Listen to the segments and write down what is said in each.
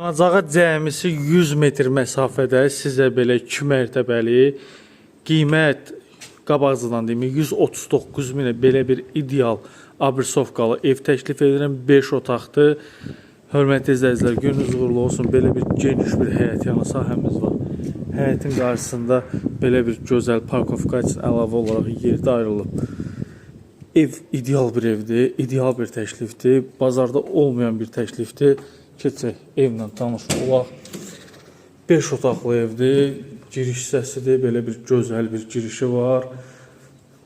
Yanacağa cəmisi 100 metr məsafədə sizə belə 2 mərtəbəli qiymət qabaqcadan deyim 139 minə belə bir ideal abrisovkalı ev təklif edirəm. 5 otaqdır. Hörmətli izləyicilər, gününüz uğurlu olsun. Belə bir geniş bir həyət yanı sahəmiz var. Həyətin qarşısında belə bir gözəl parkovka üçün əlavə olaraq yerdə ayrılıb. Ev ideal bir evdir, ideal bir təklifdir. Bazarda olmayan bir təklifdir. Keçək evlə tanış olaq. 5 otaqlı evdir. Giriş hissəsidir. Belə bir gözəl bir girişi var.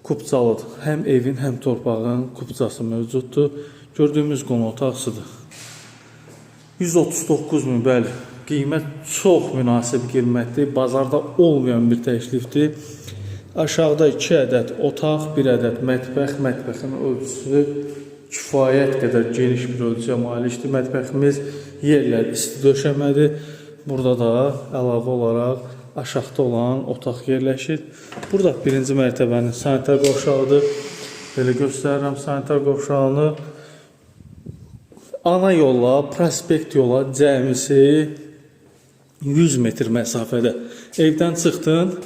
Kupçalıdır. Həm evin, həm torpağın kupçası mövcuddur. Gördüyümüz qonu otaqsıdır. 139 min, bəli. Qiymət çox münasib qiymətdir. Bazarda olmayan bir təklifdir. Aşağıda 2 ədəd otaq, 1 ədəd mətbəx. Mətbəxin ölçüsü kifayət qədər geniş bir ölçüyə malikdir. Mətbəximiz yerlər isti döşəmədir. Burada da əlavə olaraq aşağıda olan otaq yerləşir. Burada birinci mərtəbənin sanitar qovşağıdır. Belə göstərirəm sanitar qovşağını. Ana yolla, prospekt yola cəmisi 100 metr məsafədə. Evdən çıxdın,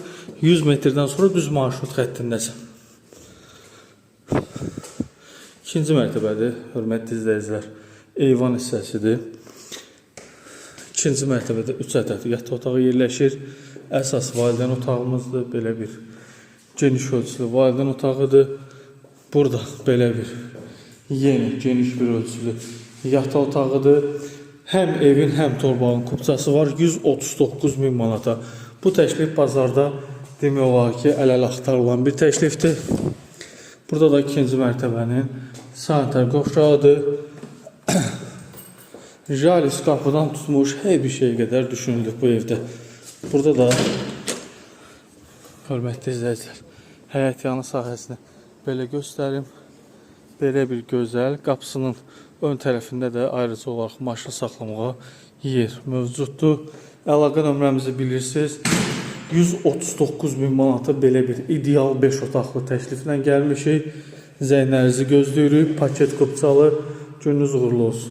100 metrdən sonra düz marşrut xəttindəsən. İkinci mərtəbədir, hörmətli izləyicilər. Eyvan hissəsidir. İkinci mərtəbədə 3 ədəd yataq otağı yerləşir. Əsas valideyn otağımızdır. Belə bir geniş ölçülü valideyn otağıdır. Burada belə bir yeni, geniş bir ölçülü yataq otağıdır. Həm evin, həm torpağın kupçası var. 139 min manata. Bu təklif bazarda demək olar ki, əl-əl axtarılan bir təklifdir. Burada da ikinci mərtəbənin sanitar qovşağıdır. Jalis qapıdan tutmuş hər bir şey qədər düşünüldük bu evdə. Burada da hörmətli izləyicilər, həyət yanı sahəsini belə göstərim. Belə bir gözəl qapısının ön tərəfində də ayrıca olaraq maşın saxlamağa yer mövcuddur. Əlaqə nömrəmizi bilirsiniz. 139 min manata belə bir ideal 5 otaqlı təkliflə gəlmişik. Zənglərinizi gözləyirik. Paket kupçalı. Gününüz uğurlu olsun.